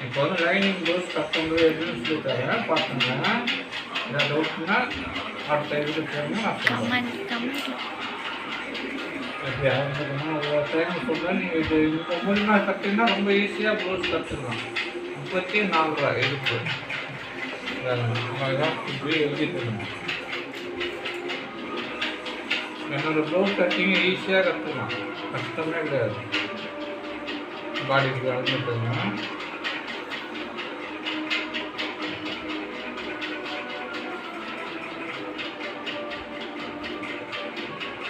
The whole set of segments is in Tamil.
இப்போ வந்து லைனிங் ப்ளவுஸ் கட்டும்போது எப்படின்னு சொல்லிட்டாங்க பார்த்துங்க. ஏதாவது டவுட்னா அடுத்த இதுக்கு போகணும். எப்படி ஆரம்பிக்கணும் ஒரு டைம் சொல்கிறேன். நீங்கள் இது 9 நாள் கட்டிங்கன்னா ரொம்ப ஈஸியாக ப்ளவுஸ் கற்றுக்கலாம். 34 ரூபா எடுப்பு இப்படி எழுதிட்டுருங்க. என்னோடய ப்ளவுஸ் கட்டிங்க ஈஸியாக கற்றுக்கலாம், கஷ்டமே கிடையாது. பாடிக்கு வளர்ந்துட்டுங்க.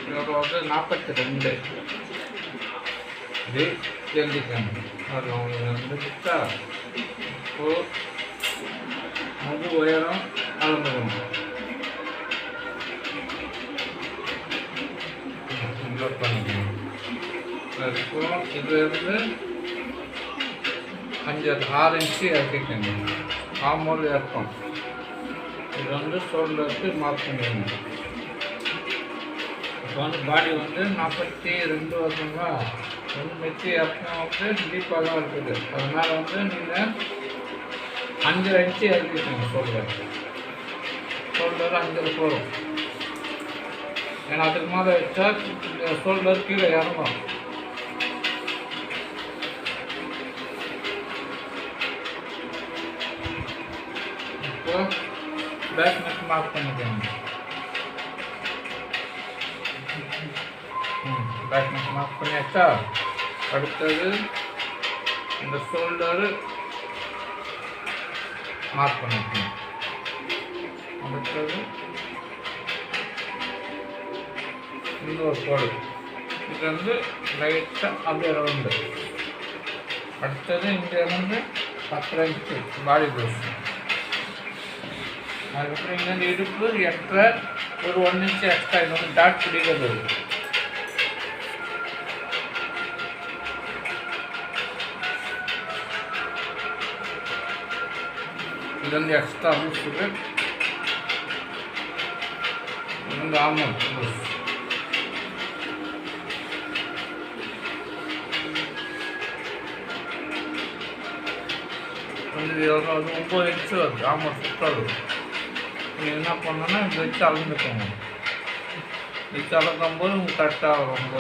இதோட வந்து 42 இது தெரிஞ்சுக்கணும். அது அவங்களுக்கு வந்து கொடுத்தா முது உயரம் அளந்துக்கணும். நோட் பண்ணிக்கணும். அதுக்கும் இது வந்து 6 இன்ச்சு இறக்கிக்கணும். ஆமோல் இறக்கும். இது வந்து ஷோல்டருக்கு மார்க் பண்ணிக்கணும். இப்போ வந்து பாடி வந்து 42 வருதுங்களா, வந்து மெச்சி இறக்கம் வந்து டீப்பாக தான் இருக்குது. அதனால் வந்து நீங்கள் 5 இன்ச்சு இறக்கிக்கணும். ஷோல்டர் 5 போகும். ஏன்னா அதுக்கு மேலே வச்சா இந்த ஷோல்டர் கீழே இறங்கும். இப்போ பேக் நெக் மார்க் பண்ணிக்கணும். பேக் நெக் மார்க் பண்ணியாச்சா, அடுத்தது இந்த ஷோல்டரு மார்க் பண்ணிக்கணும். அடுத்தது இன்னொரு கோடு, இது வந்து லைட்டாக அப்படியே ரவுண்டு. அடுத்தது இங்கே வந்து 10 இன்ச்சு பாடி ப்ளவுஸ். அதுக்கப்புறம் இங்கேருந்து இடுப்பு எக்ஸ்ட்ரா ஒரு 1 இன்ச்சு எக்ஸ்ட்ரா. இது வந்து டாட் பிடிக்கிறது. இது வந்து எக்ஸ்ட்ரா லூஸுக்கு. இது வந்து ஆமாம் லூஸ். வந்து அது 9 இன்ச்சு வருது. ஆமாம் சுற்றாது. நீங்கள் என்ன பண்ணணுன்னா இந்த வச்சு அளந்துக்கோங்க. வச்சு அளக்கும்போது உங்களுக்கு கரெக்டாக ரொம்ப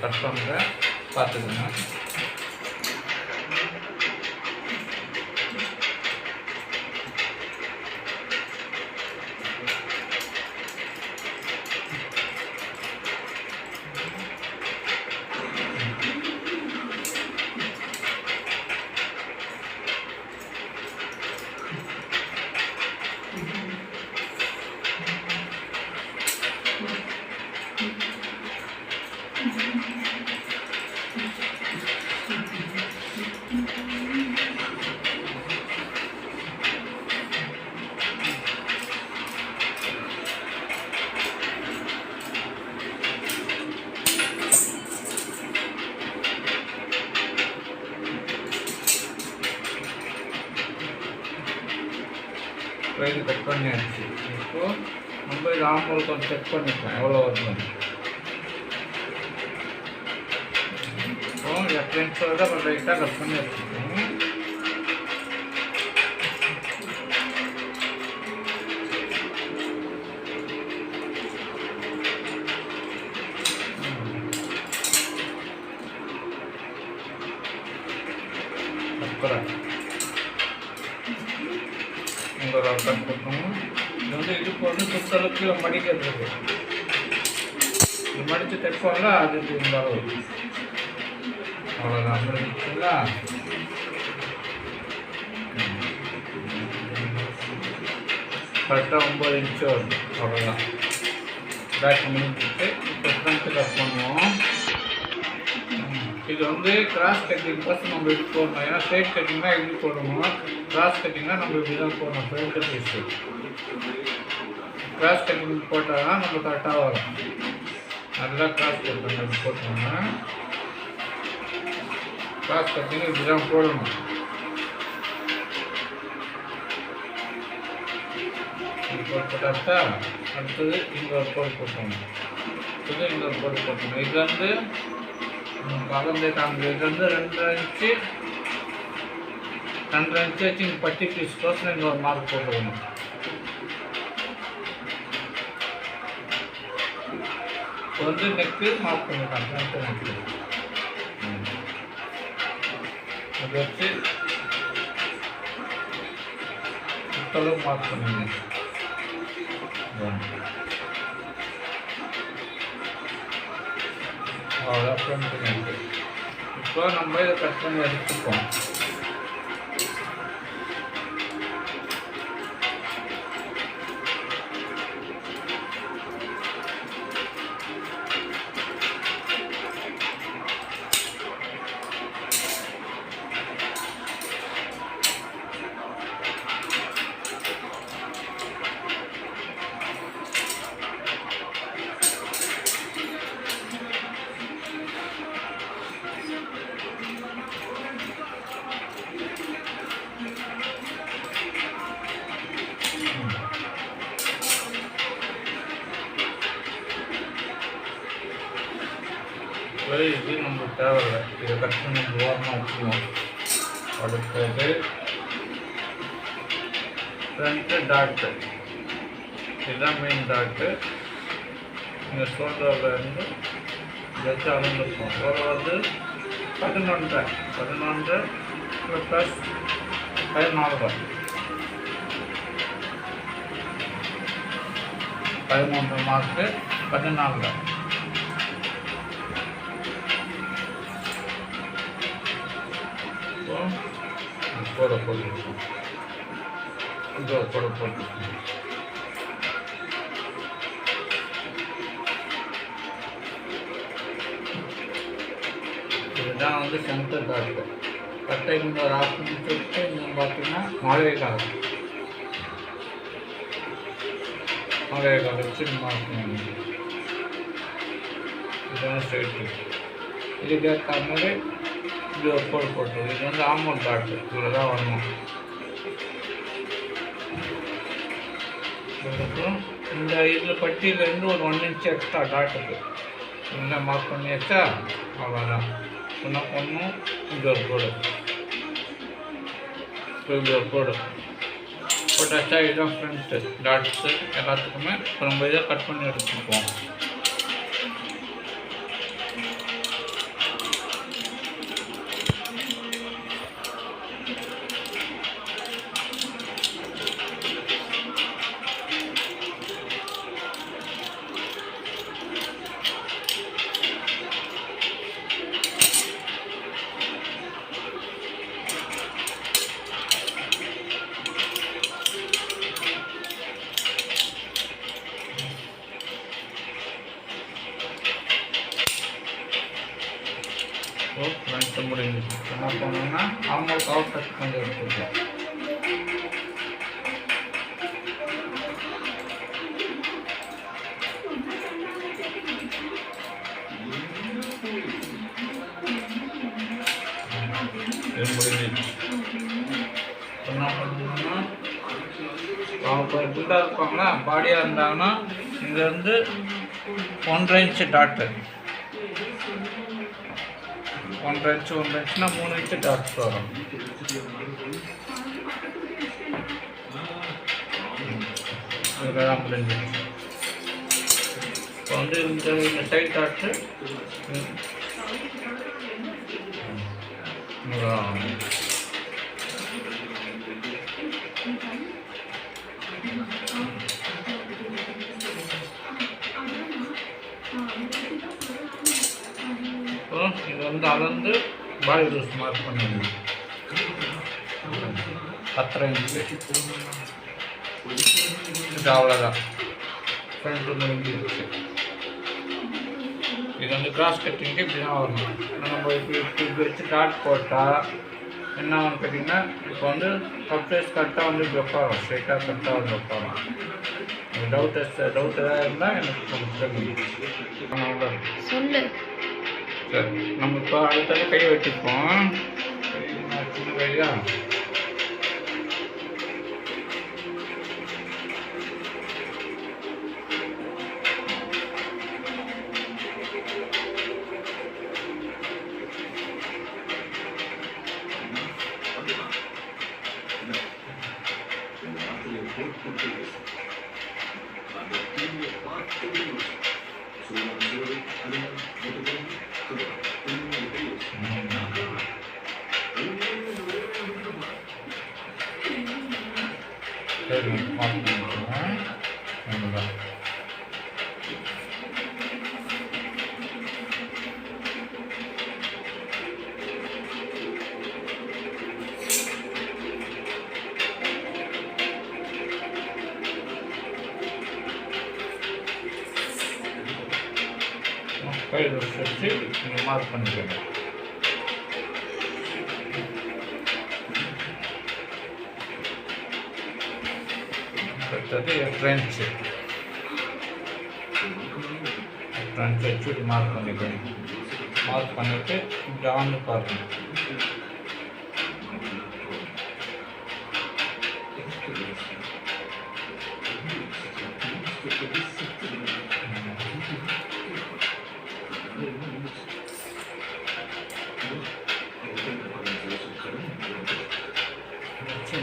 கட் பண்ணுறேன், பார்த்துக்கோங்க. இது கட் பண்ணியாச்சு. இப்போது நம்ம இது ஆம்பூல் கொஞ்சம் செக் பண்ணிக்கலாம் எவ்வளோ வருது. இப்போ 8 இன்ச்சு வருது. அப்புறம் லைட்டாக கட் பண்ணி வச்சுக்கோங்க. அப்புறம் உங்கள் கட் பண்ணணும். இது வந்து இடுப்பு வந்து சுத்தளவுக்கு மடிக்கிறது. இது மடித்து தைப்பாங்க. அது இந்த அளவு அவ்வளோதான். முடிச்சுங்களா? கரெக்டாக 9 இன்ச்சு வருது. அவ்வளோதான். பேக் முடிச்சுட்டு இப்போ ஃப்ரண்ட்டு கட் பண்ணுவோம். இது வந்து கிராஸ் கட்டிங் ஃபஸ்ட் நம்ம இப்படி போடணும். ஏன்னா ஸ்ட்ரைட் கட்டிங்னா இப்படி போடணும், கிராஸ் கட்டிங்னா நம்ம இப்படி தான் போடணும். ஃப்ரண்ட்டு பீஸு கிராஸ் கட்டிங் போட்டால் தான் நம்ம கரெக்டாக வரும். அதுதான் கிராஸ் கட்டிங் அப்படி போட்டோம்னா கிராஸ் கட்டிங் இப்படி தான் போடணும். போட்டாச்சா, அடுத்தது இன்னொரு கோடு போட்டோம். அடுத்தது இன்னொரு கோடு போட்டோம். இது வந்து அளந்தே காமிக்கிறது. இது வந்து 2.5 இன்ச்சு வச்சு இங்கே பட்டி பீஸ் கோசம் இங்கே ஒரு மார்க் போட்டுக்கணும். இப்போ வந்து நெக்கு மார்க் பண்ணிக்கலாம். ஃப்ரண்ட் நெக்கு அதை வச்சு சுத்தளவு மார்க் பண்ணிங்க. அவ்வளோ ஃப்ரண்ட் நெக்கு. இப்போ நம்ம இதை கட் பண்ணி எடுத்துப்போம். இது நம்மளுக்கு தேவையில்லை. இதை கட் பண்ணி ஓரமாக வச்சுக்குவோம். அடுத்தது ஃப்ரண்ட்டு டாட்டு. இதுதான் மெயின் டாட்டு. இந்த ஷோல்டரில் இருந்து வச்சு அளந்துருக்கோம். ஒரு வந்து 11 ப்ளஸ் 14 மார்க்கு 14. போட்டு இதுதான் வந்து சென்டர் டாட்டு. கட்டை இங்கே ஒரு 1/2 இன்ச் வச்சு இங்கே பார்த்தீங்கன்னா மாலை கால் வச்சு மாற்றணும். இதுதான் ஸ்ட்ரைட்டு. இதுக்கு ஏற்ற மாதிரி இது ஒரு போட்டு இது வந்து ஆமோல் டாட்டு. இதில் தான் வரணும். அதுக்கப்புறம் இந்த இதில் பட்டியிலேருந்து ஒரு 1 இன்ச் எக்ஸ்ட்ரா டாட்டுக்கு இந்த மார்க் பண்ணி வச்சா அவ்வளோதான். இன்னும் ஒன்றும் இது ஒரு கோடு போட்டாச்சா. இதுதான் ஃப்ரண்ட்டு டாட்ஸு எல்லாத்துக்குமே. இப்போ நம்ம இதை கட் பண்ணி எடுத்துக்குவோம். ஃப்ரண்ட்டு முடிஞ்சிச்சு. என்ன பண்ணணும்னா அவங்களுக்கு அவுட் கட் கொஞ்சம் எடுத்துக்கலாம். இது முடிஞ்சிச்சு. என்ன பண்ணணும்னா அவங்க குண்டாக இருப்பாங்களா, பாடியாக இருந்தாங்கன்னா இங்கேருந்து 1.5 இன்ச்சு டாட்டு. 1.5 இன்ச்சுனா 3 இன்ச்சு டாட்ஸ் வரும். இதுதான் முடிஞ்சிச்சு. இப்போ வந்து இந்த சைட் டாட்ஸு இது வந்து அளந்து பாடி லூஸ் மார்க் பண்ணிடணும். 10 இன்ச்சு. இது அவ்வளோதான். ஃப்ரண்ட்டு முடிஞ்சிருச்சு. இது வந்து கிராஸ் கட்டிங்க்கு இப்படி தான் வரணும். நம்ம இப்படி வச்சு டாட் போட்டால் என்ன ஆகும் கேட்டிங்கன்னா, இப்போ வந்து சப்சைஸ் கரெக்டாக வந்து இப்படி உட்காரும். ஸ்ட்ரைட்டாக கரெக்டாக வந்து உட்காரும். டவுட் ஏதாவது இருந்தால் எனக்கு சொல்லு. சரி, நம்ம இப்போ அடுத்தது கை வச்சுப்போம். சின்ன கையா சரி பார்த்துக்கலாம். அவ்வளோதான். கையில் வச்சு நீங்கள் மார்க் பண்ணிக்கோங்க. அடுத்தது ஃப்ரெண்ட்ஸு வச்சு மார்க் பண்ணிக்கோங்க. மார்க் பண்ணிவிட்டு ஜான்னு பாருங்கள்.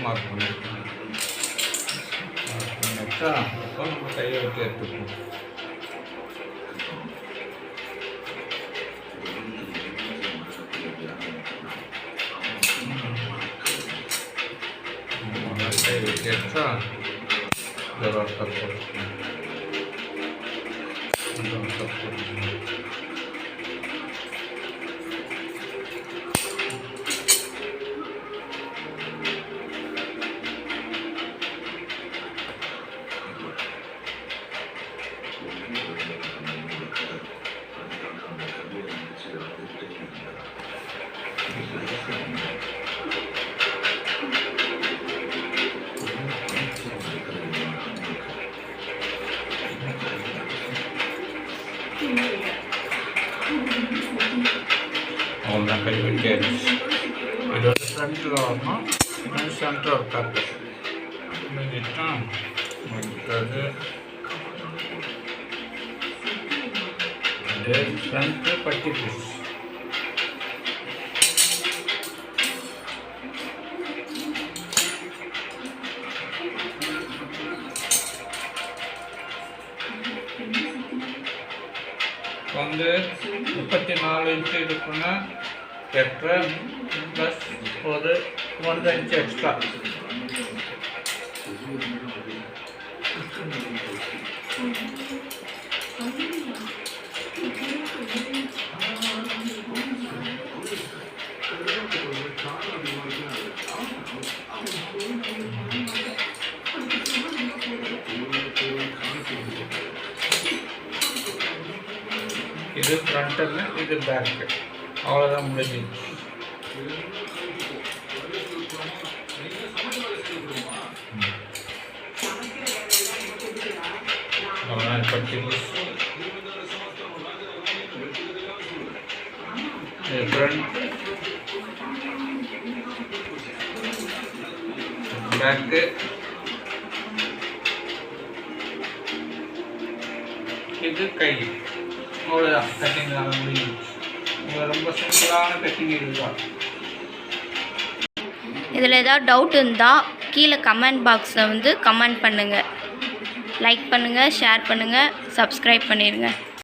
மார்க் பண்ணிட்டா நம்ம கையை விட்டு எடுத்துக்கணும். கை விட்டு எடுத்தா தப்பு. அவ்வளோதான், கை வெட்டியாச்சு. இது வந்து ஃப்ரண்ட்டில் வரணும். இது சென்டர் ஒரு கட்டு முடிஞ்சிட்டா முடிக்கிறது. இது ஃப்ரண்ட்டு பட்டி பீஸ். வந்து 34 இன்ச்சு இருக்குன்னா 8 ப்ளஸ் ஒரு 1 இன்ச்சு எக்ஸ்ட்ரா. இது ஃப்ரண்ட்டில், இது பேக்கு. அவ்வளோதான் முடிஞ்சிச்சு. அவ்வளோதான் பட்டி இது ஃப்ரண்ட், பேக்கு. இது கை. அவ்வளோதான், கட்டிங் முடிஞ்சிச்சு. ரொம்ப சிம்பிளான கட்டிங் இதுதான். இதில் ஏதாவது டவுட் இருந்தால் கீழே கமெண்ட் பாக்ஸில் வந்து கமெண்ட் பண்ணுங்கள். லைக் பண்ணுங்கள், ஷேர் பண்ணுங்கள், சப்ஸ்கிரைப் பண்ணிடுங்க.